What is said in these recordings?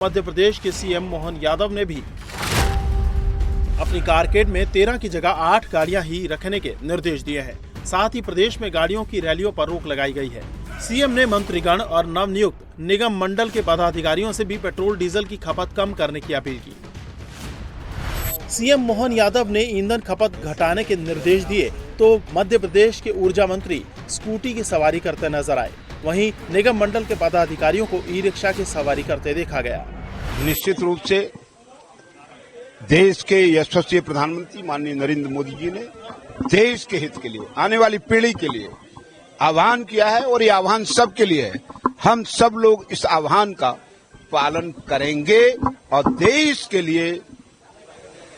मध्य प्रदेश के सीएम मोहन यादव ने भी अपनी कारकेड में 13 की जगह 8 गाड़ियां ही रखने के निर्देश दिए हैं। साथ ही प्रदेश में गाड़ियों की रैलियों पर रोक लगाई गई है। सीएम ने मंत्रीगण और नवनियुक्त निगम मंडल के पदाधिकारियों से भी पेट्रोल डीजल की खपत कम करने की अपील की। सीएम मोहन यादव ने ईंधन खपत घटाने के निर्देश दिए तो मध्य प्रदेश के ऊर्जा मंत्री स्कूटी की सवारी करते नजर आए। वहीं निगम मंडल के पदाधिकारियों को ई रिक्शा की सवारी करते देखा गया। निश्चित रूप से देश के यशस्वी प्रधानमंत्री माननीय नरेंद्र मोदी जी ने देश के हित के लिए, आने वाली पीढ़ी के लिए आह्वान किया है और ये आह्वान सबके लिए है। हम सब लोग इस आह्वान का पालन करेंगे और देश के लिए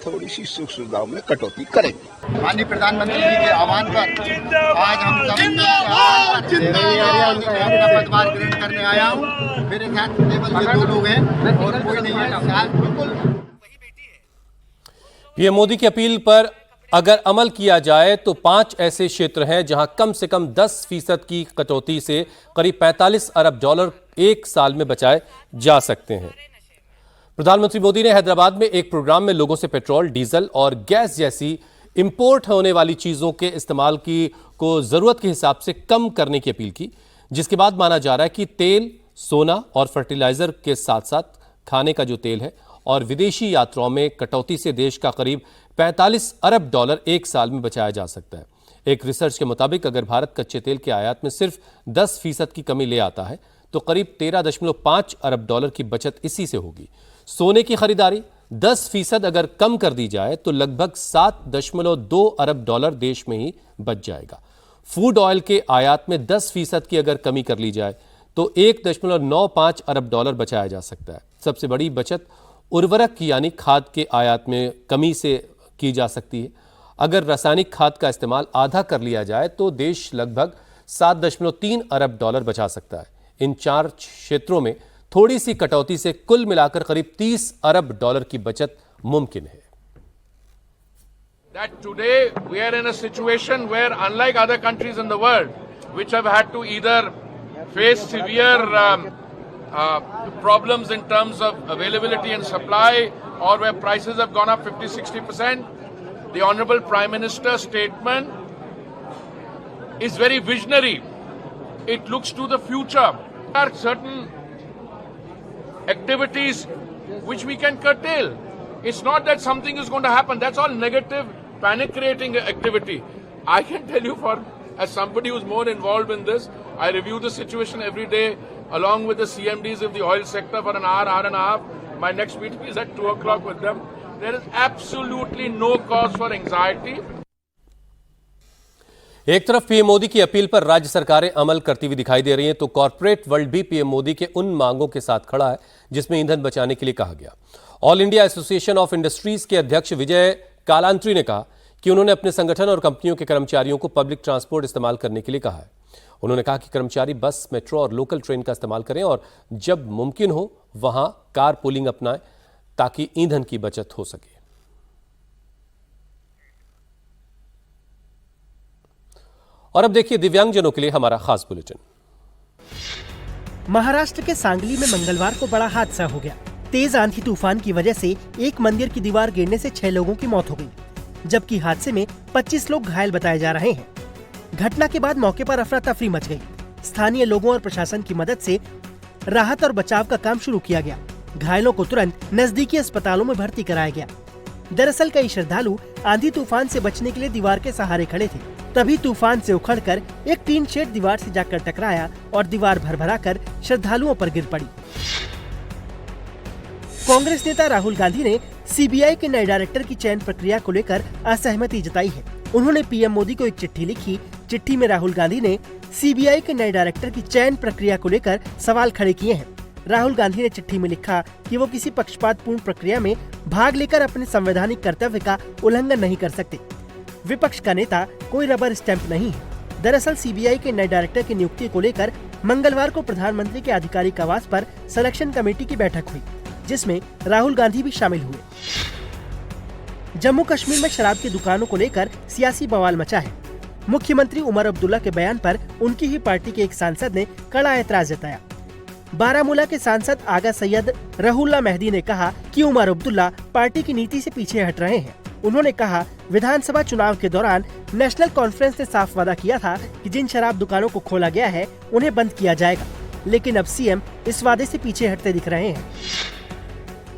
थोड़ी सी सुख सुविधाओं में कटौती करेंगे। माननीय प्रधानमंत्री जी के आह्वान पर आज हम सब पदभार ग्रहण करने आया हूँ। मेरे साथ केवल ये 2 लोग हैं और कोई नहीं है। बिल्कुल पीएम मोदी की अपील पर अगर अमल किया जाए तो 5 ऐसे क्षेत्र हैं जहां कम से कम 10% की कटौती से करीब $45 अरब एक साल में बचाए जा सकते हैं। प्रधानमंत्री मोदी ने हैदराबाद में एक प्रोग्राम में लोगों से पेट्रोल, डीजल और गैस जैसी इंपोर्ट होने वाली चीजों के इस्तेमाल को जरूरत के हिसाब से कम करने की अपील की, जिसके बाद माना जा रहा है कि तेल, सोना और फर्टिलाइजर के साथ साथ खाने का जो तेल है और विदेशी यात्राओं में कटौती से देश का करीब $45 अरब एक साल में बचाया जा सकता है। एक रिसर्च के मुताबिक अगर भारत कच्चे तेल के आयात में सिर्फ 10% की कमी ले आता है तो करीब $13.5 अरब की बचत इसी से होगी। सोने की खरीदारी 10% अगर कम कर दी जाए तो लगभग $7.2 अरब देश में ही बच जाएगा। फूड ऑयल के आयात में 10% की अगर कमी कर ली जाए तो $1.95 अरब बचाया जा सकता है। सबसे बड़ी बचत उर्वरक यानी खाद के आयात में कमी से की जा सकती है। अगर रासायनिक खाद का इस्तेमाल आधा कर लिया जाए तो देश लगभग $7.3 अरब बचा सकता है। इन 4 क्षेत्रों में थोड़ी सी कटौती से कुल मिलाकर करीब $30 अरब की बचत मुमकिन है। That today we are in a situation where, unlike other countries in the world, which have had to either face severe problems in terms of availability and supply, or where prices have gone up 50-60%, the Honorable Prime Minister's statement is very visionary. It looks to the future. There are certain activities which we can curtail. It's not that something is going to happen. That's all negative, panic-creating activity. I can tell you, as somebody who's more involved in this, I review the situation every day along with the CMDs of the oil sector for an hour and a half. My next meeting is at 2 o'clock with them. There is absolutely no cause for anxiety. एक तरफ PM Modi की appeal पर राज्य सरकारें अमल करती हुई दिखाई दे रही हैं तो कॉर्पोरेट वर्ल्ड भी पीएम मोदी के उन मांगों के साथ खड़ा है जिसमें ईंधन बचाने के लिए कहा गया। All India association of industries के अध्यक्ष विजय कालांत्री ने कहा कि उन्होंने अपने संगठन और कंपनियों के कर्मचारियों को पब्लिक ट्रांसपोर्ट इस्तेमाल करने के लिए कहा है। उन्होंने कहा कि कर्मचारी बस, मेट्रो और लोकल ट्रेन का इस्तेमाल करें और जब मुमकिन हो वहां कार पूलिंग अपनाएं ताकि ईंधन की बचत हो सके। और अब देखिए दिव्यांगजनों के लिए हमारा खास बुलेटिन। महाराष्ट्र के सांगली में मंगलवार को बड़ा हादसा हो गया। तेज आंधी तूफान की वजह से एक मंदिर की दीवार गिरने से 6 लोगों की मौत हो गई, जबकि हादसे में 25 लोग घायल बताए जा रहे हैं। घटना के बाद मौके पर अफरा तफरी मच गई। स्थानीय लोगों और प्रशासन की मदद से राहत और बचाव का काम शुरू किया गया। घायलों को तुरंत नजदीकी अस्पतालों में भर्ती कराया गया। दरअसल कई श्रद्धालु आंधी तूफान से बचने के लिए दीवार के सहारे खड़े थे, तभी तूफान से उखड़कर एक टीन शेड दीवार से जाकर टकराया और दीवार भरभराकर श्रद्धालुओं पर गिर पड़ी। कांग्रेस नेता राहुल गांधी ने सीबीआई के नए डायरेक्टर की चयन प्रक्रिया को लेकर असहमति जताई है। उन्होंने पीएम मोदी को एक चिट्ठी लिखी। चिट्ठी में राहुल गांधी ने सीबीआई के नए डायरेक्टर की चयन प्रक्रिया को लेकर सवाल खड़े किए हैं। राहुल गांधी ने चिट्ठी में लिखा कि वो किसी पक्षपातपूर्ण प्रक्रिया में भाग लेकर अपने संवैधानिक कर्तव्य का उल्लंघन नहीं कर सकते। विपक्ष का नेता कोई रबर स्टैंप नहीं है। दरअसल सीबीआई के नए डायरेक्टर की नियुक्ति को लेकर मंगलवार को प्रधानमंत्री के आधिकारिक आवास पर सिलेक्शन कमेटी की बैठक हुई, जिसमें राहुल गांधी भी शामिल हुए। जम्मू कश्मीर में शराब की दुकानों को लेकर सियासी बवाल मचा है। मुख्यमंत्री उमर अब्दुल्ला के बयान पर उनकी ही पार्टी के एक सांसद ने कड़ा ऐतराज जताया। बारामूला के सांसद आगा सैयद रहुल्ला मेहदी ने कहा कि उमर अब्दुल्ला पार्टी की नीति से पीछे हट रहे हैं। उन्होंने कहा, विधानसभा चुनाव के दौरान नेशनल कॉन्फ्रेंस ने साफ वादा किया था कि जिन शराब दुकानों को खोला गया है उन्हें बंद किया जाएगा, लेकिन अब सीएम इस वादे से पीछे हटते दिख रहे हैं।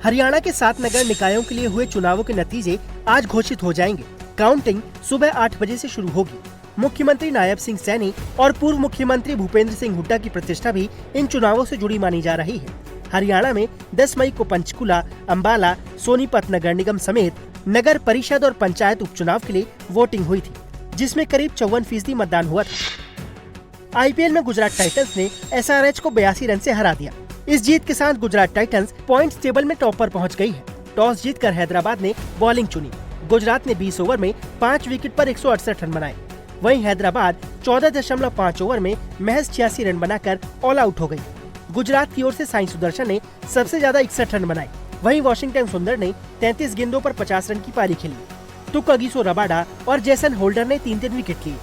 हरियाणा के 7 नगर निकायों के लिए हुए चुनावों के नतीजे आज घोषित हो जाएंगे। काउंटिंग सुबह 8 बजे से शुरू होगी। मुख्यमंत्री नायब सिंह सैनी और पूर्व मुख्यमंत्री भूपेंद्र सिंह हुड्डा की प्रतिष्ठा भी इन चुनावों से जुड़ी मानी जा रही है। हरियाणा में 10 मई को पंचकुला, अंबाला, सोनीपत नगर निगम समेत नगर परिषद और पंचायत उपचुनाव के लिए वोटिंग हुई थी, जिसमें करीब 54% मतदान हुआ था। आईपीएल में गुजरात टाइटंस ने एसआरएच को 82 रन से हरा दिया। इस जीत के साथ गुजरात टाइटंस पॉइंट्स टेबल में टॉप पर पहुंच गई है। टॉस जीतकर हैदराबाद ने बॉलिंग चुनी। गुजरात ने 20 ओवर में 5 विकेट पर 168 रन बनाए। वहीं हैदराबाद 14.5 ओवर में महज 86 रन बनाकर ऑल आउट हो गई। गुजरात की ओर से साई सुदर्शन ने सबसे ज्यादा 61 रन बनाए। वहीं वॉशिंगटन सुंदर ने 33 गेंदों पर 50 रन की पारी खेली तो कगिसो रबाडा और जेसन होल्डर ने 3-3 विकेट लिए।